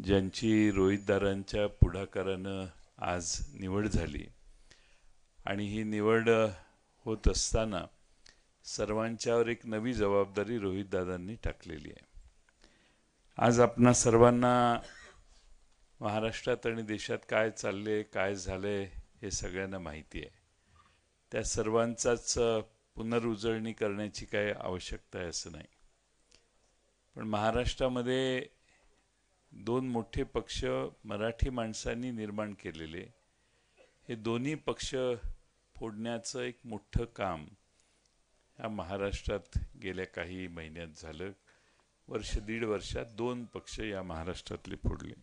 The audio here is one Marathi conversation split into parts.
ज्यांची रोहितदारांच्या पुढाकारानं आज निवड झाली आणि ही निवड होत असताना सर्वांच्यावर एक नवी जबाबदारी रोहितदादांनी टाकलेली आहे। आज आपणा सर्वांना महाराष्ट्रात आणि देशात काय चालले काय झाले हे सगळ्यांना माहिती आहे। त्या सर्वांचाच पुनरुजळणी करण्याची काय आवश्यकता आहे असं नाही, पण महाराष्ट्रामध्ये दोन मोठे पक्ष मराठी माणसांनी निर्माण केलेले हे दोन्ही पक्ष फोडण्याचं एक मोठं काम या महाराष्ट्रात गेल्या काही महिन्यात झालं। वर्ष दीड वर्षात दोन पक्ष या महाराष्ट्रातले फोडले।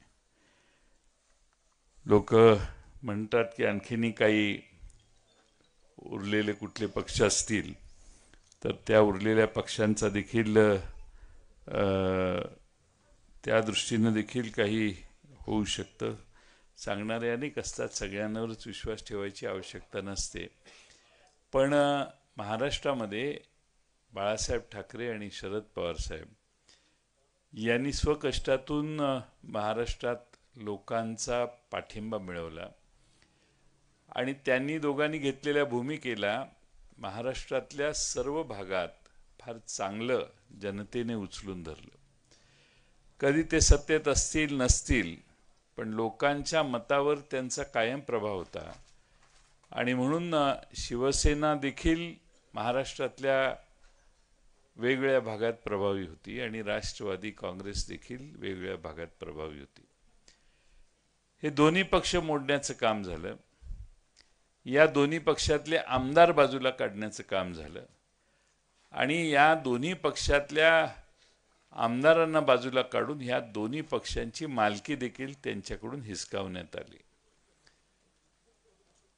लोक म्हणतात की आणखीनही काही उरलेले कुठले पक्ष असतील तर त्या उरलेल्या पक्षांचा देखील त्या दृष्टीने देखील काही होऊ शकतं। सांगणारे अनेक असतात, सगळ्यांवरच विश्वास ठेवायची आवश्यकता नसते। पण महाराष्ट्रामध्ये बाळासाहेब ठाकरे आणि शरद पवार साहेब यांनी स्वकष्टातून महाराष्ट्रात लोकांचा पाठिंबा मिळवला आणि त्यांनी दोघांनी घेतलेल्या भूमिकेला महाराष्ट्रातल्या सर्व भागात फार चांगलं जनतेने उचलून धरलं। कधी ते सत्तेत असतील नसतील, पण लोकांच्या मतावर त्यांचा कायम प्रभाव होता आणि म्हणून शिवसेना देखील महाराष्ट्रातल्या वेगवेगळ्या भागात प्रभावी होती आणि राष्ट्रवादी काँग्रेस देखील वेगवेगळ्या भागात प्रभावी होती। हे दोन्ही पक्ष मोडण्याचं काम झालं, या दोन्ही पक्षातले आमदार बाजूला काढण्याचं काम झालं आणि या दोन्ही पक्षातल्या आमदारांना बाजूला काढून ह्या दोन्ही पक्षांची मालकी देखील त्यांच्याकडून हिसकावण्यात आली।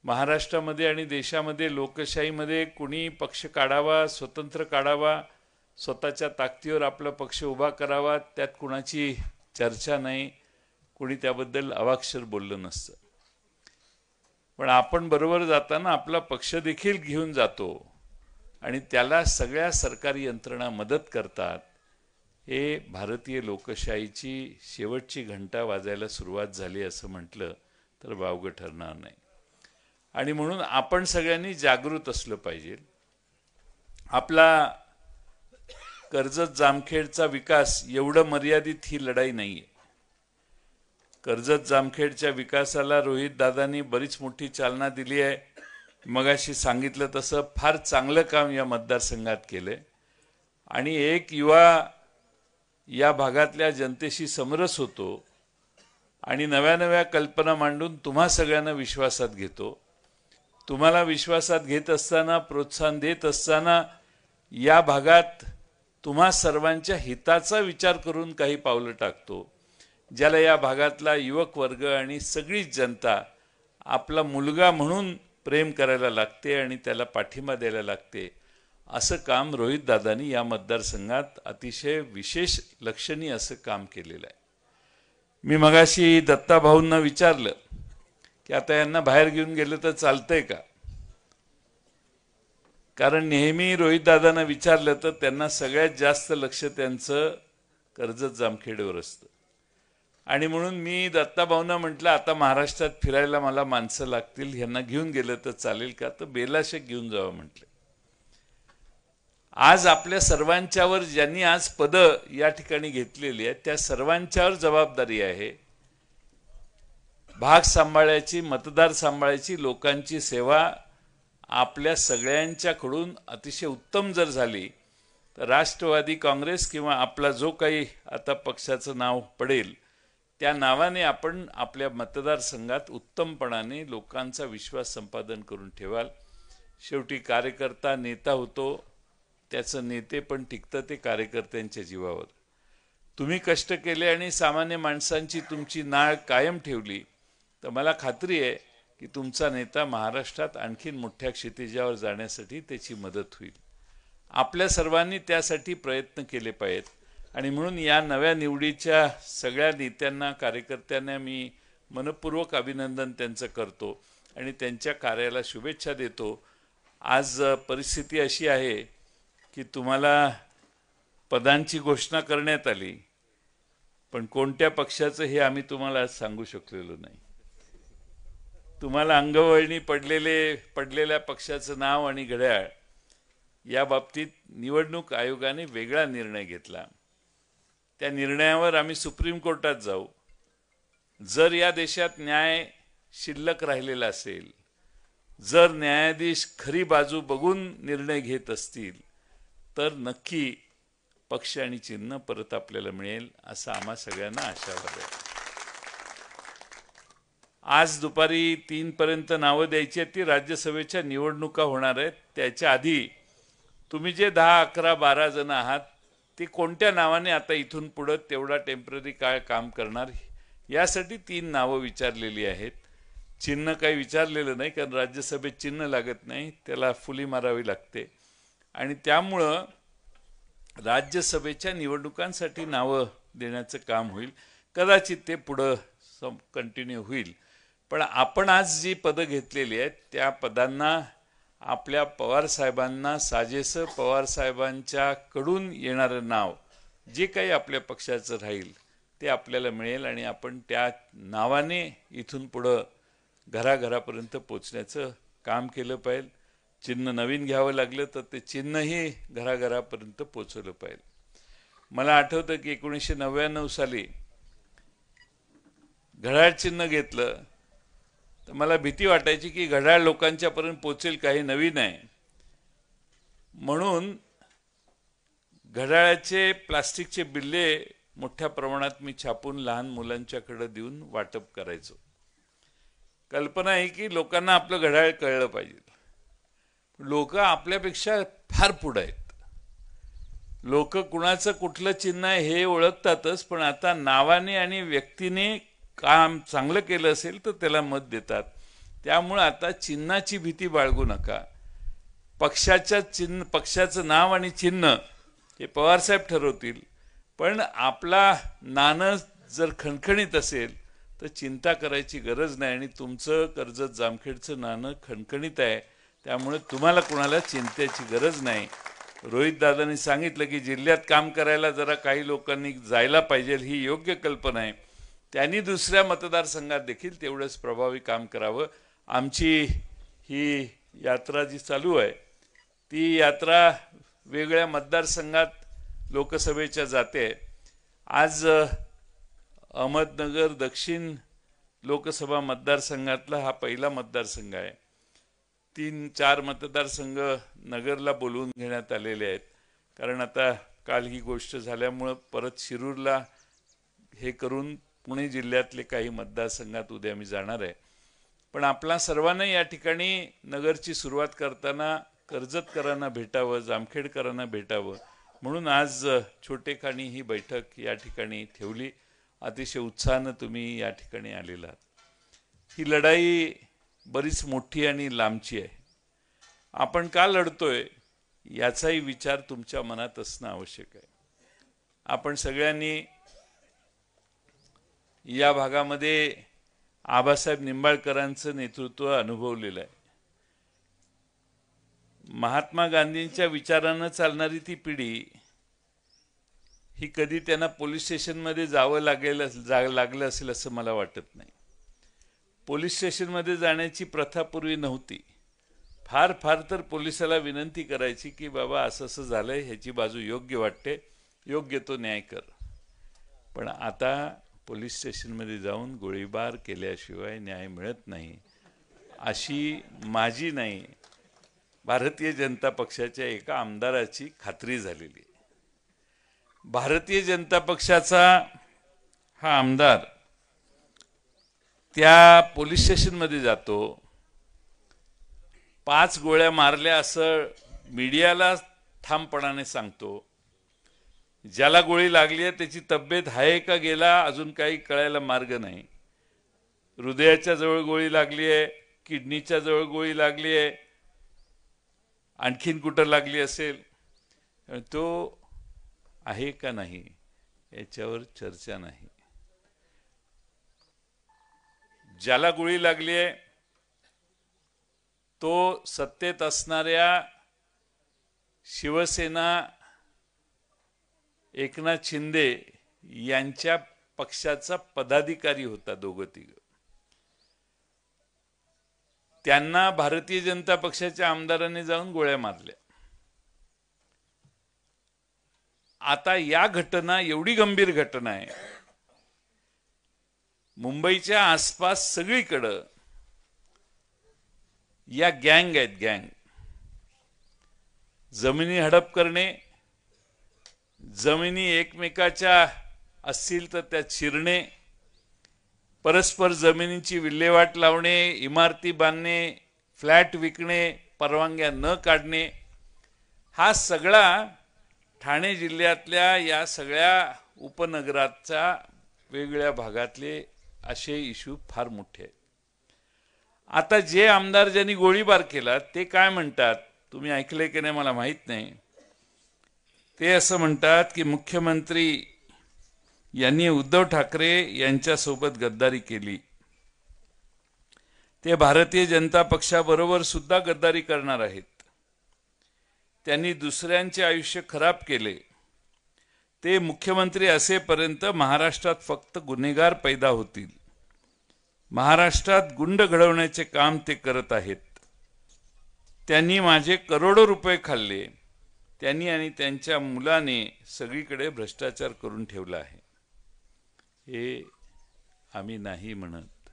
महाराष्ट्रामध्ये आणि देशामध्ये लोकशाहीमध्ये कुणी पक्ष काढावा, स्वतंत्र काढावा, स्वतःच्या ताकदीवर आपला पक्ष उभा करावा, त्यात कुणाची चर्चा नाही, कुणी त्याबद्दल अवाक्षर बोललं नसतं। पण आपण बरोबर जाताना आपला पक्ष देखील घेऊन जातो आणि त्याला सगळ्या सरकारी यंत्रणा मदत करतात। हे भारतीय लोकशाहीची शेवटची घंटा वाजायला सुरुवात झाली असं म्हटलं तर वावगं ठरणार नाही आणि म्हणून आपण सगळ्यांनी जागृत असलं पाहिजे। आपला कर्जत जामखेडचा विकास एवढं मर्यादित ही लढाई नाहीये। कर्जत जामखेडच्या विकासाला रोहितदादांनी बरीच मोठी चालना दिली आहे। मगाशी सांगितलं तसं फार चांगलं काम या मतदारसंघात केलंय आणि एक युवा या भागातल्या जनतेशी समरस होतो आणि नव्या नव्या कल्पना मांडून तुम्हा सगळ्यांना विश्वासात घेतो। तुम्हाला विश्वासात घेत असताना, प्रोत्साहन देत असताना या भागात तुम्हा सर्वांच्या हिताचा विचार करून काही पावलं टाकतो, ज्याला या भागातला युवक वर्ग आणि सगळी जनता आपला मुलगा म्हणून प्रेम करायला लागते आणि त्याला पाठिंबा द्यायला लागते। असं काम रोहितदादांनी या मतदारसंघात अतिशय विशेष लक्षणीय असं काम केलेलं आहे। मी मगाशी दत्ताभाऊंना विचारलं की आता यांना बाहेर घेऊन गेलं तर चालतंय का, कारण नेहमी रोहितदादांना विचारलं तर त्यांना सगळ्यात जास्त लक्ष त्यांचं कर्जत जामखेडवर असतं आणि म्हणून मी दत्ताभाऊंना म्हटलं आता महाराष्ट्रात फिरायला मला माणसं लागतील, ह्यांना घेऊन गेलं तर चालेल का, तर बेलाशेक घेऊन जावं म्हटलं। आज आपल्या सर्वांच्यावर ज्यांनी आज पद या ठिकाणी घेतलेली आहे त्या सर्वांच्यावर जबाबदारी आहे भाग सांभाळायची, मतदार सांभाळायची, लोकांची सेवा आपल्या सगळ्यांच्याकडून अतिशय उत्तम जर झाली तर राष्ट्रवादी काँग्रेस किंवा आपला जो काही आता पक्षाचं नाव पडेल त्या नावाने आपण आपल्या मतदारसंघात उत्तमपणाने लोकांचा विश्वास संपादन करून ठेवाल। शेवटी कार्यकर्ता नेता होतो, त्याचं नेते पण टिकतं ते कार्यकर्त्यांच्या जीवावर। तुम्ही कष्ट केले आणि सामान्य माणसांची तुमची नाळ कायम ठेवली तर मला खात्री आहे की तुमचा नेता महाराष्ट्रात आणखीन मोठ्या क्षितिजावर जाण्यासाठी त्याची मदत होईल। आपल्या सर्वांनी त्यासाठी प्रयत्न केले पाहिजेत आणि म्हणून या नव्या निवडीच्या सगळ्या नेत्यांना, कार्यकर्त्यांना मी मनपूर्वक अभिनंदन त्यांचं करतो आणि त्यांच्या कार्याला शुभेच्छा देतो। आज परिस्थिती अशी आहे की तुम्हाला पदांची घोषणा करण्यात आली पण कोणत्या पक्षाचं हे आम्ही तुम्हाला आज सांगू शकलेलो नाही. तुम्हाला अंगवळणी पडलेल्या पक्षाचं नाव आणि घड्याळ या बाबतीत निवडणूक आयोगाने वेगळा निर्णय घेतला. त्या निर्णयावर आम्ही सुप्रीम कोर्टात जाऊ. जर या देशात न्याय शिल्लक राहिलेला असेल, जर न्यायाधीश खरी बाजू बघून निर्णय घेत असतील, तर नक्की पक्ष आणि चिन्ह परत आपल्याला मिळेल असं आम्हा सगळ्यांना आशावाद आहे. आज दुपारी 3 पर्यंत नावं द्यायची आहेत. ती राज्यसभेच्या निवडणुका होणार आहेत. त्याच्या आधी तुम्ही जे 10, 11, 12 जण आहात ते कोणत्या नावाने आता इथून पुढे तेवढा टेम्पररी काय काम करणार यासाठी 3 नावं विचारलेली आहेत. चिन्ह काही विचारलेलं नाही, कारण राज्यसभेत चिन्ह लागत नाही, त्याला फुली मारावी लागते. आणि त्यामुळं राज्यसभेच्या निवडणुकांसाठी नावं देण्याचं काम होईल. कदाचित ते पुढं कंटिन्यू होईल. पण आपण आज जी पदं घेतलेली आहेत त्या पदांना आपल्या पवारसाहेबांना साजेसं पवारसाहेबांच्याकडून येणारं नाव जे काही आपल्या पक्षाचं राहील ते आपल्याला मिळेल आणि आपण त्या नावाने इथून पुढं घराघरापर्यंत पोचण्याचं काम केलं पाहिजे. चिन्ह नवीन घ्यावं लागलं तर ते चिन्हही घराघरापर्यंत पोचवलं पाहिजे. मला आठवतं की 1999 साली घड्याळ चिन्ह घेतलं तर मला भीती वाटायची की घड्याळ लोकांच्यापर्यंत पोचेल, काही नवीन आहे म्हणून घड्याळाचे प्लास्टिकचे बिल्ले मोठ्या प्रमाणात मी छापून लहान मुलांच्याकडे देऊन वाटप करायचो. कल्पना आहे की लोकांना आपलं घड्याळ कळलं पाहिजे. लोक आपल्यापेक्षा फार पुढे आहेत. लोक कुणाचं कुठलं चिन्ह आहे हे ओळखतातच, पण आता नावाने आणि व्यक्तीने काम चांगलं केलं असेल तर त्याला मत देतात. त्यामुळे आता चिन्हाची भीती बाळगू नका. पक्षाचं नाव आणि चिन्ह हे पवारसाहेब ठरवतील, पण आपला नाणं जर खणखणीत असेल तर चिंता करायची गरज नाही. आणि तुमचं कर्जत जामखेडचं नाणं खणखणीत आहे, त्यामुळे तुम्हाला कुणाला चिंतेची गरज नाही. रोहित दादांनी सांगितलं की जिल्ह्यात काम करायला जरा काही लोकांनी जायला पाहिजे, ही योग्य कल्पना आहे. त्यांनी दुसऱ्या मतदारसंघात देखील तेवढंच प्रभावी काम करावं. आमची ही यात्रा जी चालू आहे ती यात्रा वेगळ्या मतदारसंघात लोकसभेच्या जाते. आज अहमदनगर दक्षिण लोकसभा मतदारसंघातला हा पहिला मतदारसंघ आहे. 3-4 मतदारसंघ नगरला बोलवून घेण्यात आलेले आहेत, कारण आता काल ही गोष्ट झाल्यामुळं परत शिरूरला हे करून पुणे जिल्ह्यातले काही मतदारसंघात उद्या मी जाणार आहे. पण आपला सर्वांना या ठिकाणी नगरची सुरुवात करताना कर्जतकरांना भेटावं, जामखेडकरांना भेटावं म्हणून आज छोटेखानी ही बैठक या ठिकाणी ठेवली. अतिशय उत्साहानं तुम्ही या ठिकाणी आलेला आहात. ही लढाई बरीच मोठी आणि लांबची आहे. आपण का लढतोय याचाही विचार तुमच्या मनात असणं आवश्यक आहे. आपण सगळ्यांनी या भागामध्ये आबासाहेब निंबाळकरांचं नेतृत्व अनुभवलेलं आहे. महात्मा गांधींच्या विचारानं चालणारी ती पिढी ही कधी त्यांना पोलीस स्टेशनमध्ये जावं लागलं असेल असं मला वाटत नाही. पोलीस स्टेशनमध्ये जाण्याची प्रथा पूर्वी नव्हती. फार तर पोलिसाला विनंती करायची की बाबा असं असं झालंय, ह्याची बाजू योग्य वाटते, योग्य तो न्याय कर. पण आता पोलीस स्टेशनमध्ये जाऊन गोळीबार केल्याशिवाय न्याय मिळत नाही अशी माझी नाही, भारतीय जनता पक्षाच्या एका आमदाराची खात्री झालेली. भारतीय जनता पक्षाचा हा आमदार त्या पोलीस स्टेशनमध्ये जातो, 5 गोळ्या मारल्या असं मीडियाला ठामपणाने सांगतो. ज्याला गोळी लागली आहे त्याची तब्येत आहे का गेला अजून काही कळायला मार्ग नाही. हृदयाच्या जवळ गोळी लागली आहे, किडनीच्या जवळ गोळी लागली आहे, आणखीन कुठं लागली असेल, तो आहे का नाही याच्यावर चर्चा नाही. ज्याला गोळी लागली आहे तो सत्तेत असणाऱ्या शिवसेना एकनाथ शिंदे यांच्या पक्षाचा पदाधिकारी होता, दोघं तिघ. त्यांना भारतीय जनता पक्षाच्या आमदारांनी जाऊन गोळ्या मारल्या. आता या घटना एवढी गंभीर घटना आहे, मुंबईच्या आसपास सगळीकडं या गँग आहेत, गँग. जमिनी हडप करणे, जमिनी एकमेकाच्या असतील तर त्यात शिरणे, परस्पर जमिनीची विल्हेवाट लावणे, इमारती बांधणे, फ्लॅट विकणे, परवानग्या न काढणे, हा सगळा ठाणे जिल्ह्यातल्या या सगळ्या उपनगराच्या वेगळ्या भागातले असे इश्यू फार मोठे आहेत. आता जे आमदार ज्यांनी गोळीबार केला ते काय म्हणतात, तुम्ही ऐकले की नाही मला माहित नाही. ते असं म्हणतात की मुख्यमंत्री यांनी उद्धव ठाकरे यांच्यासोबत गद्दारी केली, ते भारतीय जनता पक्षाबरोबर सुद्धा गद्दारी करणार आहेत, त्यांनी दुसऱ्यांचे आयुष्य खराब केले, ते मुख्यमंत्री असेपर्यंत महाराष्ट्रात फक्त गुन्हेगार पैदा होतील, महाराष्ट्रात गुंड घडवण्याचे काम ते करत आहेत, त्यांनी माझे करोडो रुपये खाल्ले, त्यांनी आणि त्यांच्या मुलाने सगळीकडे भ्रष्टाचार करून ठेवला आहे. हे आम्ही नाही म्हणत.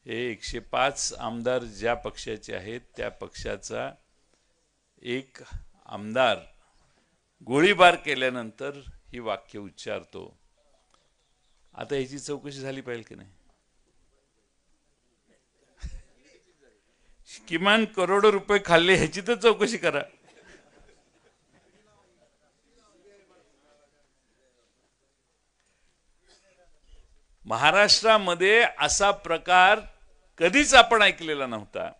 हे 105 आमदार ज्या पक्षाचे आहेत त्या पक्षाचा एक आमदार गोळीबार केल्यानंतर ही वाक्य उच्चारतो. आता ह्याची चौकशी झाली पाहिजे की नाही? किमान करोडो रुपये खाल्ले ह्याची तर चौकशी करा. महाराष्ट्रामध्ये असा प्रकार कधीच आपण ऐकलेला नव्हता.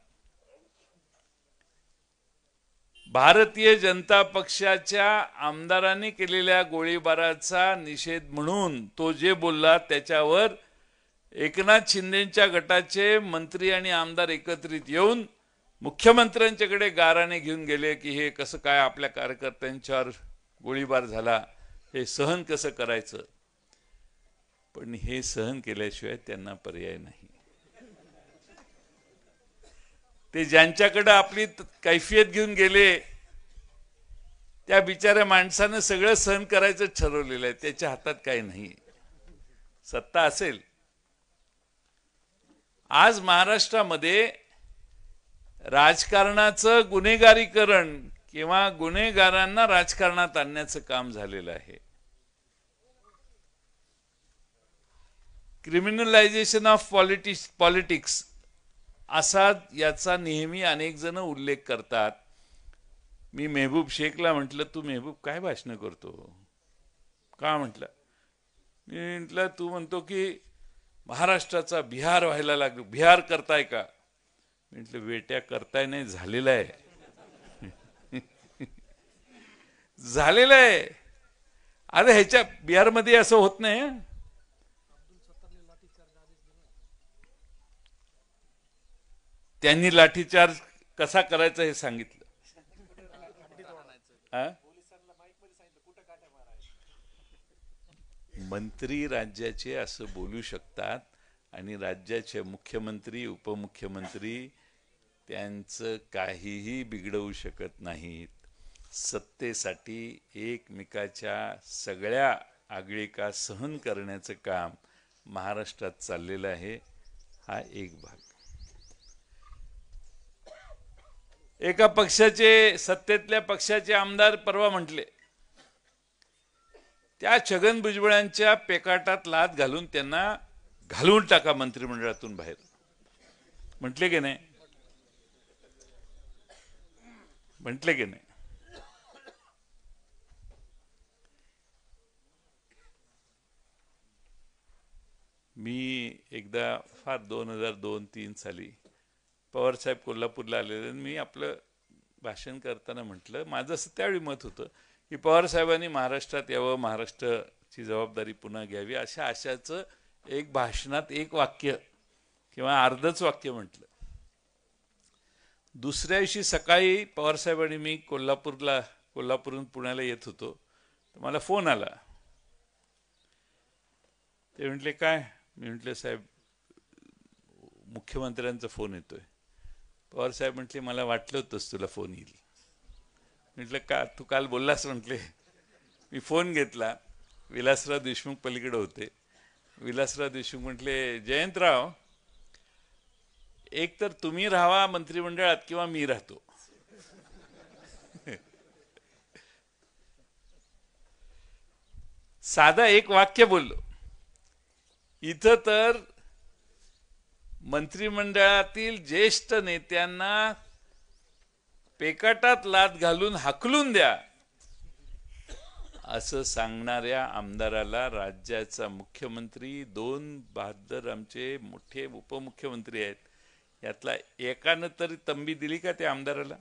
भारतीय जनता पक्षाच्या आमदारांनी केलेल्या गोळीबाराचा निषेध म्हणून तो जे बोलला त्याच्यावर एकनाथ शिंदेच्या गटाचे मंत्री आणि आमदार एकत्रित येऊन मुख्यमंत्र्यांच्याकडे गाराने घेऊन गेले की हे कसं काय आपल्या कार्यकर्त्यांच्यावर गोळीबार झाला, हे सहन कसं करायचं. पण हे सहन केल्याशिवाय त्यांना पर्याय नाही. ते ज्यांच्याकडे आपली कैफियत घेऊन गेले त्या बिचाऱ्या माणसानं सगळं सहन करायचं ठरवलेलं आहे, त्याच्या हातात काही नाही. सत्ता असेल. आज महाराष्ट्रामध्ये राजकारणाचं गुन्हेगारीकरण किंवा गुन्हेगारांना राजकारणात आणण्याचं काम झालेलं आहे. क्रिमिनलायझेशन ऑफ पॉलिटिक्स असा याचा नेहमी अनेक जण उल्लेख करतात. मी मेहबूब शेखला म्हटलं, तू मेहबूब काय भाषण करतो का म्हटलं. मी म्हटलं तू म्हणतो की महाराष्ट्राचा बिहार व्हायला लागलो, बिहार करताय का. म्हटलं बेट्या करताय नाही, झालेला आहे. झालेलं आहे. अरे ह्याच्या बिहारमध्ये असं होत नाही. त्यांनी लाठीचार्ज कसा करायचा हे सांगितलं. मंत्री राज्याचे असं बोलू शकतात आणि राज्याचे मुख्यमंत्री उपमुख्यमंत्री त्यांचं काहीही बिघडवू शकत नाहीत. सत्तेसाठी एकमेकाच्या सगळ्या आगळिका सहन करण्याचं काम महाराष्ट्रात चाललेलं आहे. हा एक भाग. एका पक्षाचे सत्तेतल्या पक्षाचे आमदार परवा म्हटले, त्या छगन भुजबळांच्या पेकाटात लाथ घालून त्यांना घालवून टाका मंत्रिमंडळातून बाहेर. म्हटले की नाही? म्हटले की नाही? मी एकदा फार 2002-03 साली पवार साहेब कोल्हापूरला आलेले. मी आपलं भाषण करताना म्हटलं, माझं असं त्यावेळी मत होतं की पवार साहेबांनी महाराष्ट्रात यावं, महाराष्ट्राची जबाबदारी पुन्हा घ्यावी, अशा आशाचं एक भाषणात एक वाक्य किंवा अर्धच वाक्य म्हटलं. दुसऱ्या दिवशी सकाळी पवार साहेबांनी मी कोल्हापूरहून पुण्याला येत होतो, तर मला फोन आला. ते म्हटले काय? मी म्हटले साहेब मुख्यमंत्र्यांचा फोन येतोय. पवार साहेब म्हटले मला वाटलं होतंच तुला फोन येईल. म्हटलं का तू काल बोललास? म्हटले मी फोन घेतला, विलासराव देशमुख पलीकडे होते. विलासराव देशमुख म्हटले जयंतराव एक तर तुम्ही राहावा मंत्रिमंडळात किंवा मी राहतो. साधा एक वाक्य बोललो. इथं तर मंत्रिमंडळातील ज्येष्ठ नेत्यांना पेकाटात लाथ घालून हाकलून द्या असं सांगणाऱ्या आमदाराला राज्याचा मुख्यमंत्री, 2 बहादर आमचे मोठे उपमुख्यमंत्री आहेत, यातला एकानं तरी तंबी दिली का त्या आमदाराला?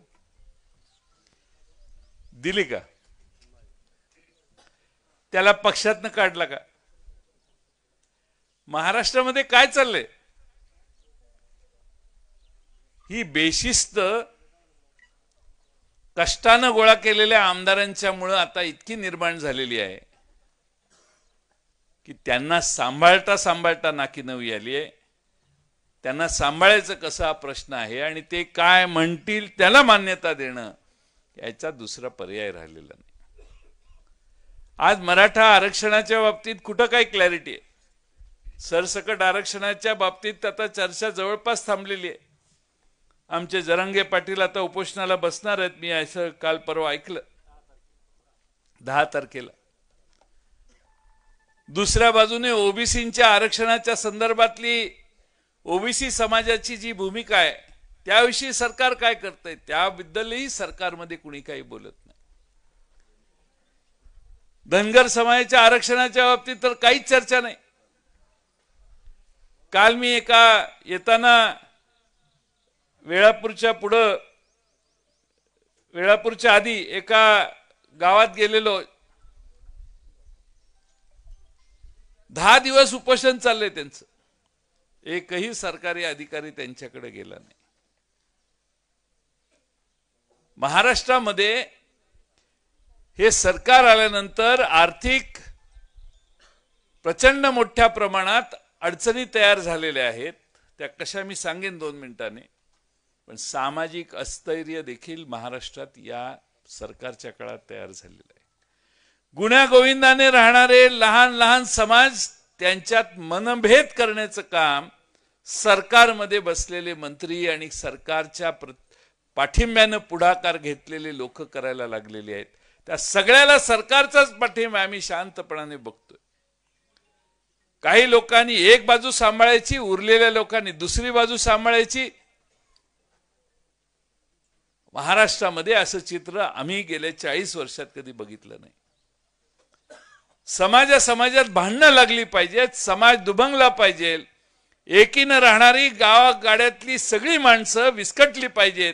दिली का? त्याला पक्षातनं काढला का? महाराष्ट्रामध्ये काय चाललंय? ही बेशिस्त कष्टानं गोळा केलेल्या आमदारांच्या मुळे आता इतकी निर्माण झालेली आहे की त्यांना सांभाळता नाकी नवी आली आहे. त्यांना सांभाळायचं कसं हा प्रश्न आहे आणि ते काय म्हणतील त्याला मान्यता देणं याचा दुसरा पर्याय राहिलेला नाही. आज मराठा आरक्षणाच्या बाबतीत कुठं काय क्लॅरिटी आहे? सरसकट आरक्षणाच्या बाबतीत आता चर्चा जवळपास थांबलेली आहे. आमचे जरांगे पाटील आता उपोषणाला बसणार आहेत. मी असं काल परवा ऐकलं 10 तारखेला. दुसऱ्या बाजूने ओबीसींच्या आरक्षणाच्या संदर्भातली ओबीसी समाजाची जी भूमिका आहे त्याविषयी सरकार काय करतंय त्याबद्दलही सरकारमध्ये कुणी काही बोलत नाही. धनगर समाजाच्या आरक्षणाच्या बाबतीत तर काहीच चर्चा नाही. काल मी येताना वेळापूरच्या आधी एका गावात गेलेलो. 10 दिवस उपोषण चाललंय त्यांचं. एकही सरकारी अधिकारी त्यांच्याकडे गेला नाही. महाराष्ट्रामध्ये हे सरकार आल्यानंतर आर्थिक प्रचंड मोठ्या प्रमाणात अडचणी तयार झालेल्या आहेत. त्या कशा मी सांगेन 2 मिनिटांनी. पण सामाजिक अस्थैर्य देखील महाराष्ट्रात या सरकारच्या काळात तयार झालेलं आहे. गुण्यागोविंदाने राहणारे लहान लहान समाज त्यांच्यात मनभेद करण्याचं काम सरकारमध्ये बसलेले मंत्री आणि सरकारच्या पाठिंब्यानं पुढाकार घेतलेले लोक करायला लागलेले आहेत. त्या सगळ्याला सरकारचाच पाठिंबा आम्ही शांतपणाने बघतोय. काही लोकांनी एक बाजू सांभाळायची, उरलेल्या लोकांनी दुसरी बाजू सांभाळायची. महाराष्ट्रामध्ये असं चित्र आम्ही गेल्या 40 वर्षात कधी बघितलं नाही. समाजात भांडणं लागली पाहिजेत, समाज दुभंगला पाहिजे, एकीनं राहणारी गावागाड्यातली सगळी माणसं विस्कटली पाहिजेत.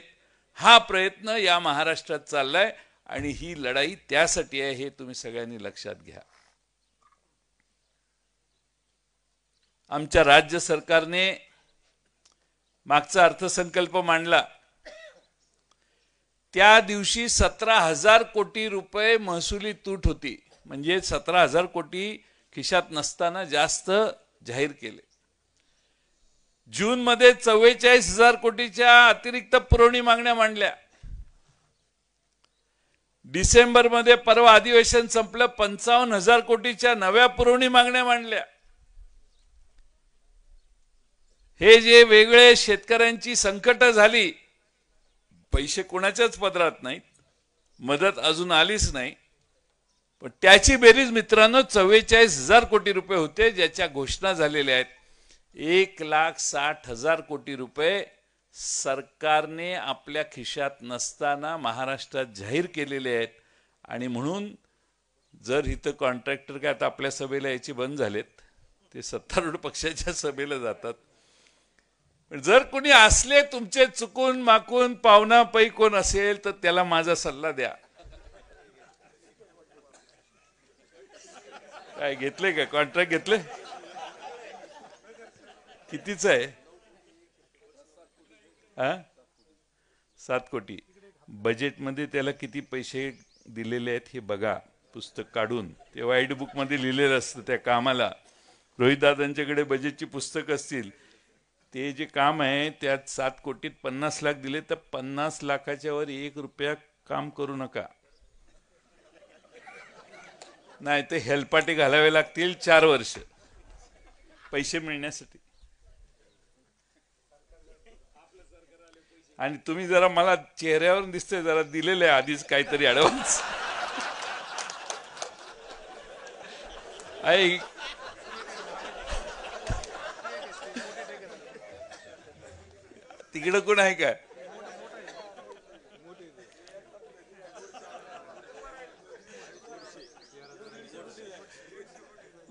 हा प्रयत्न या महाराष्ट्रात चाललाय आणि ही लढाई त्यासाठी आहे हे तुम्ही सगळ्यांनी लक्षात घ्या. आमच्या राज्य सरकारने मागचा अर्थसंकल्प मांडला त्या दिवशी 17,000 कोटी रुपये महसुली तूट होती. म्हणजे 17,000 कोटी खिशात नसताना जास्त जाहीर केले. जून मध्ये 44,000 कोटीच्या अतिरिक्त पुरवणी मागण्या मांडल्या. डिसेंबर मध्ये परवा अधिवेशन संपलं 55,000 कोटीच्या नव्या पुरवणी मागण्या मांडल्या. हे जे वेगळे शेतकऱ्यांची संकट झाली, पैसे कोणाच्याच पदरात नाहीत, मदत अजून आलीच नाही, पण त्याची बेरीज मित्रांनो 44,000 कोटी रुपये होते, ज्याच्या घोषणा झालेल्या आहेत. 1,60,000 कोटी रुपये सरकारने आपल्या खिशात नसताना महाराष्ट्रात जाहीर केलेले आहेत. आणि म्हणून जर इथं कॉन्ट्रॅक्टर काय आता आपल्या सभेला याची बंद झालेत, ते सत्तारूढ पक्षाच्या सभेला जातात. जर कोणी असले तुमचे चुकून माकून पाहुणा पै कोण असेल तर त्याला माझा सल्ला द्या. काय घेतले का कॉन्ट्रॅक्ट? घेतले? कितीच आहे? 7 कोटी. बजेटमध्ये त्याला किती पैसे दिलेले आहेत हे बघा, पुस्तक काढून. ते व्हाईट बुक मध्ये लिहिलेलं असतं त्या कामाला. रोहितदादांच्याकडे बजेटची पुस्तक असतील, ते जे काम आहे त्यात 7 कोटीत 50 लाख दिले, तर 50 लाखाच्या वर 1 रुपया काम करू नका, नाही तर हेलपाटे घालावे लागतील 4 वर्ष पैसे मिळण्यासाठी. आणि तुम्ही जरा मला चेहऱ्यावरून दिसतंय जरा दिलेलं आहे आधीच काहीतरी ऍडव्हान्स. तिकडं कोण आहे का?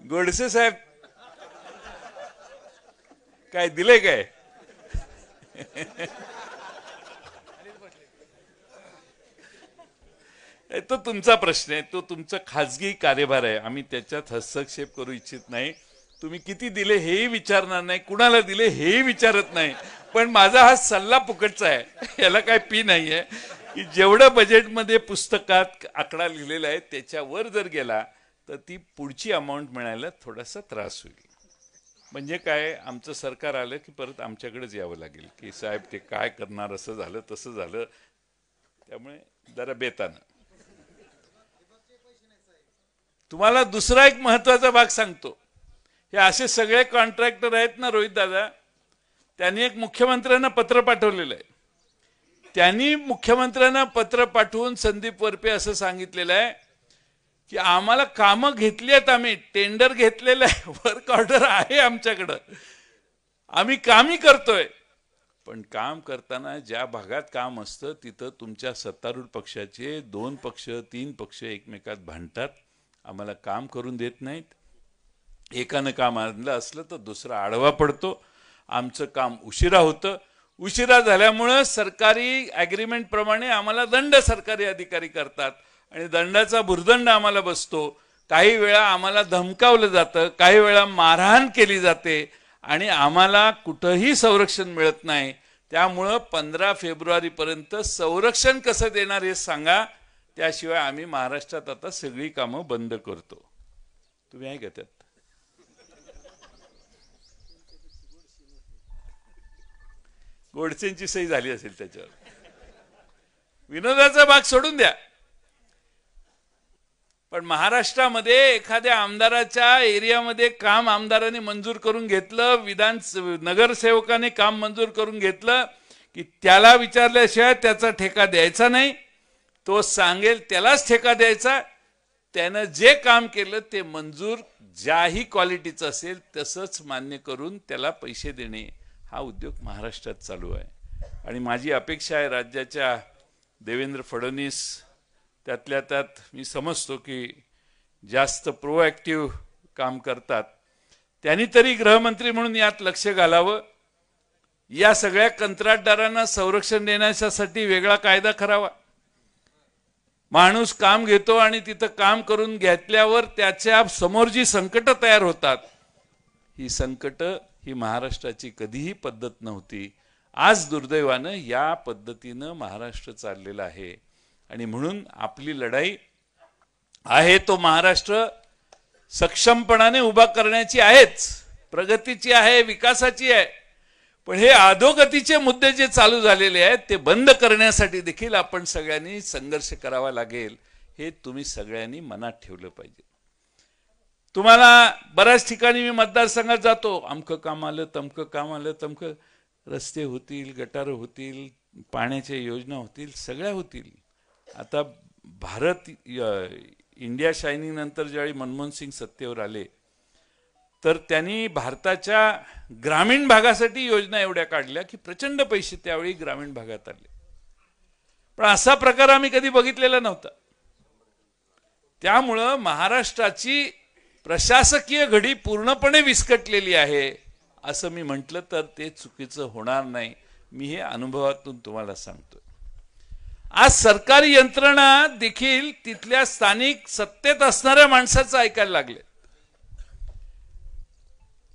गोडसे साहेब काय दिले काय? तो तुमचा प्रश्न आहे, तो तुमचा खाजगी कार्यभार आहे, आम्ही त्याच्यात हस्तक्षेप करू इच्छित नाही. तुम्ही किती दिले हेही विचारणार नाही, कुणाला दिले हेही विचारत नाही. पण माझा हा सल्ला फुकटचा आहे, याला काय फी नाही आहे, की जेवढं बजेटमध्ये पुस्तकात आकडा लिहिलेला आहे त्याच्यावर जर गेला तर ती पुढची अमाऊंट मिळायला थोडासा त्रास होईल. म्हणजे काय, आमचं सरकार आलं की परत आमच्याकडेच यावं लागेल की साहेब ते काय करणार, असं झालं तसं झालं. त्यामुळे जरा बेतानं. तुम्हाला दुसरा एक महत्वाचा भाग सांगतो. हे असे सगळे कॉन्ट्रॅक्टर आहेत ना रोहित दादा, त्यांनी एक मुख्यमंत्र्यांना पत्र पाठवलेलं आहे. त्यांनी मुख्यमंत्र्यांना पत्र पाठवून संदीप वरपे असं सांगितलेलं आहे की आम्हाला कामं घेतली आहेत, आम्ही टेंडर घेतलेलं आहे, वर्क ऑर्डर आहे आमच्याकडं, आम्ही कामही करतोय. पण काम करताना ज्या भागात काम असतं तिथं तुमच्या सत्तारूढ पक्षाचे 2 पक्ष 3 पक्ष एकमेकात भांडतात, आम्हाला काम करून देत नाहीत. एकानं काम आणलं असलं तर दुसरा आडवा पडतो, आमचं काम उशिरा होतं. उशिरा झाल्यामुळं सरकारी ॲग्रीमेंट प्रमाणे आम्हाला दंड सरकारी अधिकारी करतात आणि दंडाचा भुर्दंड आम्हाला बसतो. काही वेळा आम्हाला धमकावलं जातं, काही वेळा मारहाण केली जाते आणि आम्हाला कुठंही संरक्षण मिळत नाही. त्यामुळं 15 फेब्रुवारीपर्यंत संरक्षण कसं देणार हे सांगा, त्याशिवाय आम्ही महाराष्ट्रात आता सगळी कामं बंद करतो. तुम्ही आहे का त्यात? गोडसेंची सही झाली असेल त्याच्यावर. विनोदाचा भाग सोडून द्या, पण महाराष्ट्रामध्ये एखाद्या आमदाराच्या एरियामध्ये काम आमदाराने मंजूर करून घेतलं, नगरसेवकाने काम मंजूर करून घेतलं की त्याला विचारल्याशिवाय त्याचा ठेका द्यायचा नाही. तो सांगेल त्यालाच ठेका द्यायचा. त्यानं जे काम केलं ते मंजूर ज्याही क्वालिटीचं असेल तसंच मान्य करून त्याला पैसे देणे, हा उद्योग महाराष्ट्रात चालू आहे. आणि माझी अपेक्षा आहे राज्याच्या देवेंद्र फडणवीस त्यातल्या त्यात मी समजतो की जास्त प्रोॲक्टिव्ह काम करतात, त्यांनी तरी गृहमंत्री म्हणून यात लक्ष घालावं. या सगळ्या कंत्राटदारांना संरक्षण देण्यासाठी वेगळा कायदा करावा. माणूस काम घेतो आणि तिथं काम करून घेतल्यावर त्याच्या समोर जी संकट तयार होतात, ही संकट ही महाराष्ट्राची कधीही पद्धत नव्हती. आज दुर्दैवानं या पद्धतीनं महाराष्ट्र चाललेला आहे. आणि म्हणून आपली लढाई आहे तो महाराष्ट्र सक्षमपणाने उभा करण्याची आहेच, प्रगतीची आहे, विकासाची आहे. पण हे अधोगतीचे मुद्दे जे चालू झालेले आहेत ते बंद करण्यासाठी देखील आपण सगळ्यांनी संघर्ष करावा लागेल, हे तुम्ही सगळ्यांनी मनात ठेवलं पाहिजे. तुम्हाला बऱ्याच ठिकाणी मी मतदारसंघात जातो, अमकं काम आलं, तमकं काम आलं, तमकं रस्ते होतील, गटारं होतील, पाण्याच्या योजना होतील, सगळ्या होतील. आता भारत इंडिया शायनिंग नंतर ज्यावेळी मनमोहन सिंग सत्तेवर आले तर त्यांनी भारताच्या ग्रामीण भागासाठी योजना एवढ्या काढल्या की प्रचंड पैसे त्यावेळी ग्रामीण भागात आले. पण असा प्रकार आम्ही कधी बघितलेला नव्हता. त्यामुळं महाराष्ट्राची प्रशासकीय घडी पूर्णपणे विस्कटलेली आहे असं मी म्हटलं तर ते चुकीचं होणार नाही. मी हे अनुभवातून तुम्हाला सांगतोय. आज सरकारी यंत्रणा देखील तिथल्या स्थानिक सत्तेत असणाऱ्या माणसाचं ऐकायला लागले.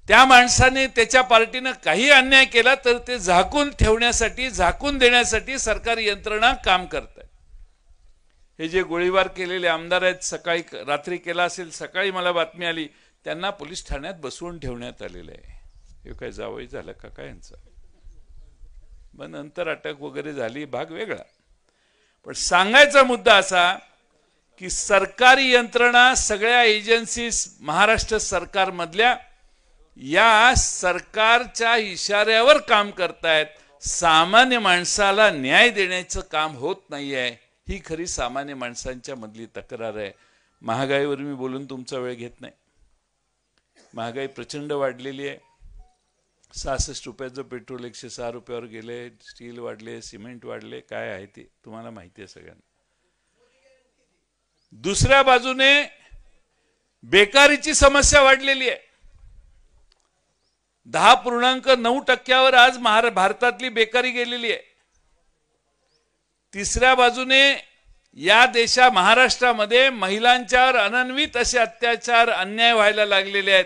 त्या माणसाने त्याच्या पार्टीनं काही अन्याय केला तर ते झाकून ठेवण्यासाठी, झाकून देण्यासाठी सरकारी यंत्रणा काम करत आहे. हे जे गोळीबार केलेले आमदार आहेत, सकाळी रात्री केला असेल, सकाळी मला बातमी आली त्यांना पोलीस ठाण्यात बसवून ठेवण्यात आलेलं आहे. हे काय जावई झालं का काय यांचं? मग नंतर अटक वगैरे झाली, भाग वेगळा. पण सांगायचा मुद्दा असा की सरकारी यंत्रणा, सगळ्या एजन्सीज महाराष्ट्र सरकारमधल्या या सरकारच्या इशाऱ्यावर काम करतायत. सामान्य माणसाला न्याय देण्याचं काम होत नाहीये. ही खरी सामान्य माणसांच्या मधली तक्रार आहे. महागाईवर मी बोलून तुमचा वेळ घेत नाही. महागाई प्रचंड वाढलेली आहे. 66 रुपयाचं पेट्रोल 106 रुपयावर गेले, स्टील वाढले, सिमेंट वाढले, काय आहे ते तुम्हाला माहिती आहे सगळ्यांना. दुसऱ्या बाजूने बेकारीची समस्या वाढलेली आहे. 10.9% आज भारतातली बेकारी गेलेली आहे. तिसऱ्या बाजूने या महाराष्ट्रामध्ये महिलांच्यावर अनन्वित असे अत्याचार, अन्याय व्हायला लागलेले आहेत.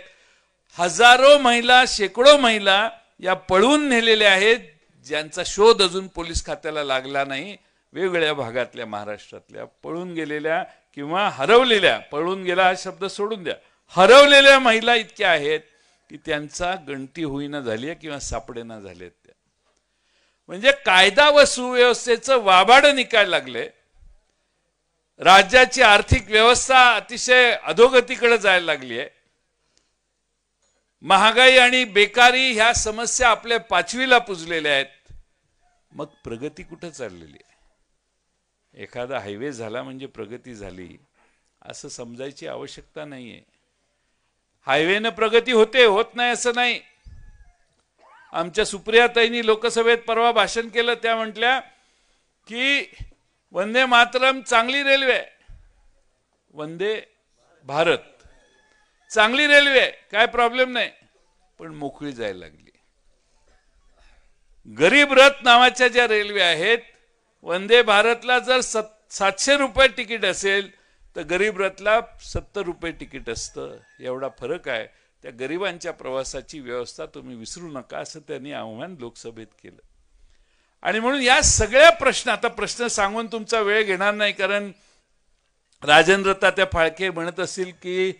हजारो महिला, शेकडो महिला या पळून नेलेल्या आहेत, ज्यांचा शोध अजून पोलीस खात्याला लागला नाही. वेगवेगळ्या भागातल्या महाराष्ट्रातल्या पळून गेलेल्या किंवा हरवलेल्या, पळून गेला हा शब्द सोडून द्या, हरवलेल्या महिला इतक्या आहेत की त्यांचा गणती होईना झाली किंवा सापडेना झालेत. त्या म्हणजे कायदा व सुव्यवस्थेचं वाबाड निकाय लागले. राज्याची आर्थिक व्यवस्था अतिशय अधोगतीकडे जायला लागली आहे. महागाई आणि बेकारी ह्या समस्या आपल्या 5वीला पुजलेल्या आहेत. मग प्रगती कुठे चाललेली आहे? एखादा हायवे झाला म्हणजे प्रगती झाली असं समजायची आवश्यकता नाहीये. हायवेनं प्रगती होते, होत नाही असं नाही. आमच्या सुप्रियाताईंनी लोकसभेत परवा भाषण केलं. त्या म्हटल्या की वंदे मातरम चांगली रेल्वे आहे, वंदे भारत चांगली रेल्वे आहे, काय प्रॉब्लेम नाही, पण मोकळी जायला लागली. गरीब रथ नावाच्या ज्या रेल्वे आहेत, वंदे भारतला जर 700 रुपये तिकीट असेल तर गरीब रथला 70 रुपये तिकीट असतं. एवढा फरक आहे. त्या गरिबांच्या प्रवासाची व्यवस्था तुम्ही विसरू नका असं त्यांनी आव्हान लोकसभेत केलं. आणि म्हणून या सगळ्या आता प्रश्न सांगून तुमचा वेळ घेणार नाही, कारण राजेंद्र तात्या फाळके म्हणत असतील की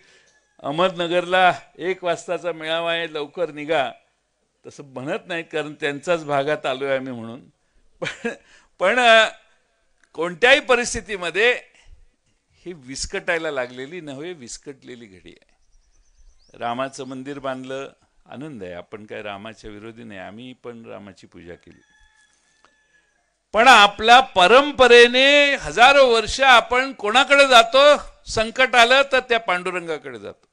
अहमदनगरला 1 वाजताचा मेळावा आहे, लवकर निघा. तसं म्हणत नाहीत, कारण त्यांचाच भागात आलोय आम्ही म्हणून. पण कोणत्याही परिस्थितीमध्ये ही विस्कटायला लागलेली नव्हे, विस्कटलेली घडी आहे. रामाचं मंदिर बांधलं, आनंद आहे, आपण काय रामाच्या विरोधी नाही, आम्ही पण रामाची पूजा केली. पण आपल्या परंपरेने हजारो वर्ष आपण कोणाकडे जातो? संकट आलं तर त्या पांडुरंगाकडे जातो.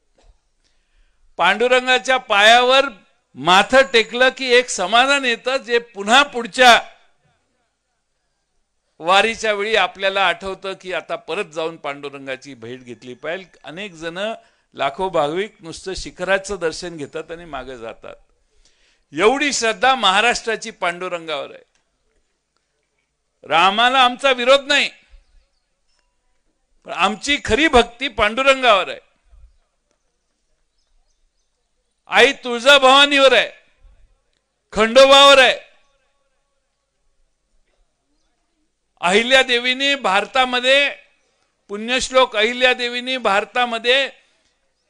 पांडुरंगाच्या पायावर माथं टेकलं की एक समाधान येतं, जे पुन्हा पुढच्या वारीच्या वेळी आपल्याला आठवतं की आता परत जाऊन पांडुरंगाची भेट घेतली पाहिजे. अनेक जण, लाखो भाविक नुसतं शिखराचं दर्शन घेतात आणि मागे जातात. एवढी श्रद्धा महाराष्ट्राची पांडुरंगावर आहे. रामाला आमचा विरोध नाही, पण आमची खरी भक्ती पांडुरंगावर आहे. आई तुळजाभवानीवर आहे, खंडोबावर आहे. अहिल्या देवीने भारतामध्ये, पुण्यश्लोक अहिल्या देवीने भारतामध्ये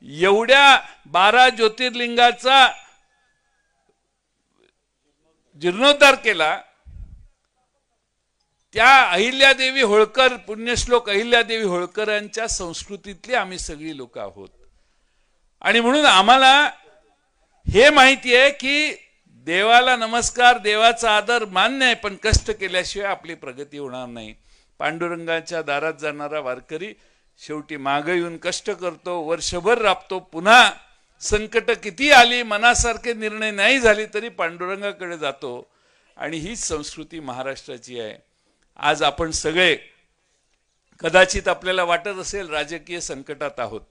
एवढ्या 12 ज्योतिर्लिंगाचा जीर्णोद्धार केला. त्या अहिल्यादेवी होळकर, पुण्यश्लोक अहिल्यादेवी होळकरांच्या संस्कृतीतली आम्ही सगळी लोक आहोत. आणि म्हणून आम्हाला हे माहिती आहे की देवाला नमस्कार, देवाचा आदर मान्य आहे, पण कष्ट केल्याशिवाय आपली प्रगती होणार नाही. पांडुरंगाच्या दारात जाणारा वारकरी शेवटी मागे येऊन कष्ट करतो, वर्षभर राबतो, पुन्हा संकट किती आली, मनासारखे निर्णय नाही झाले तरी पांडुरंगाकडे जातो. आणि हीच संस्कृती महाराष्ट्राची आहे. आज आपण सगळे, कदाचित आपल्याला वाटत असेल राजकीय संकटात आहोत,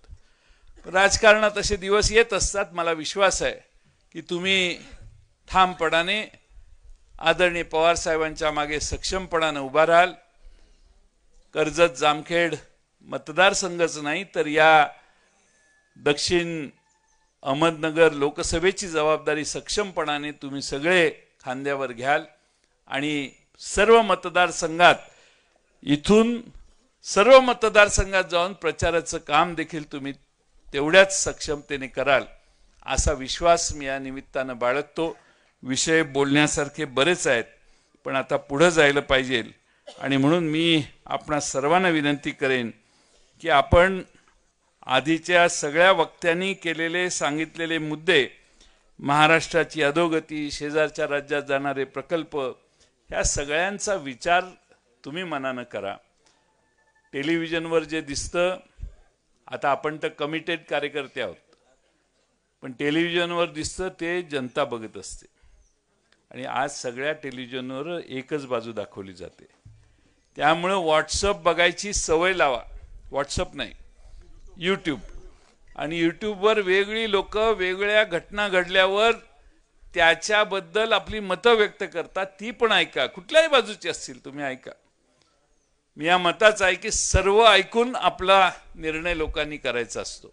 राजकारणात असे दिवस येत असतात. मला विश्वास आहे की तुम्ही ठामपणाने आदरणीय पवार साहेबांच्या मागे सक्षमपणाने उभा राहाल. कर्जत जामखेड मतदारसंघच नाही तर या दक्षिण अहमदनगर लोकसभेची जबाबदारी सक्षमपणाने तुम्ही सगळे खांद्यावर घ्याल. आणि सर्व मतदारसंघात, इथून सर्व मतदारसंघात जाऊन प्रचाराचं काम देखील तुम्ही तेवढ्याच सक्षमतेने कराल असा विश्वास मी या निमित्तानं बाळगतो. विषय बोलण्यासारखे बरेच आहेत, पण आता पुढे जायला पाहिजे आणि म्हणून मी आपणा सर्वांना विनंती करेन की आपण आधीच्या सगळ्या वक्त्यांनी केलेले सांगितलेले मुद्दे, महाराष्ट्राची अधोगती, शेजारच्या राज्यात जाणारे प्रकल्प, ह्या सगळ्यांचा विचार तुम्ही मनानं करा. टेलिव्हिजनवर जे दिसतं, आता आपण तर कमिटेड कार्यकर्ते आहोत, पण टेलिव्हिजनवर दिसतं ते जनता बघत असते. आणि आज सगळ्या टेलिव्हिजनवर एकच बाजू दाखवली जाते. त्यामुळे व्हॉट्सअप बघायची सवय लावा. व्हॉट्सअप नाही, यूट्यूब. आणि यूट्यूबवर वेगळी लोक वेगळ्या घटना घडल्यावर त्याच्याबद्दल आपली मतं व्यक्त करतात, ती पण ऐका. कुठल्याही बाजूची असतील तुम्ही ऐका. मी या मताचा आहे की सर्व ऐकून आपला निर्णय लोकांनी करायचा असतो.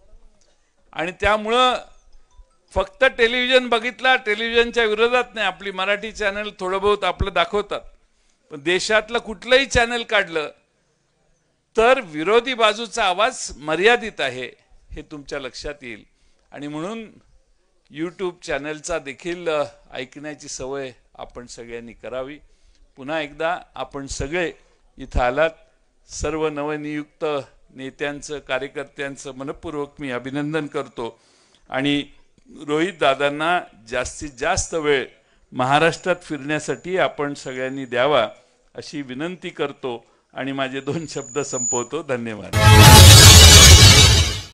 आणि त्यामुळं फक्त टेलिव्हिजन बघितला, टेलिव्हिजनच्या विरोधात नाही, आपली मराठी चॅनल थोडं बहुत आपलं दाखवतात, पण देशातलं कुठलंही चॅनल काढलं तर विरोधी बाजूचा आवाज मर्यादित आहे हे तुमच्या लक्षात येईल. आणि म्हणून यूट्यूब चॅनलचा देखील ऐकण्याची सवय आपण सगळ्यांनी करावी. पुन्हा एकदा आपण सगळे इथं आलात, सर्व नवनियुक्त नेत्यांचं, कार्यकर्त्यांचं मनपूर्वक मी अभिनंदन करतो. आणि रोहित दादांना जास्तीत जास्त वेळ महाराष्ट्रात फिरण्यासाठी आपण सगळ्यांनी द्यावा अशी विनंती करतो आणि माझे 2 शब्द संपवतो. धन्यवाद.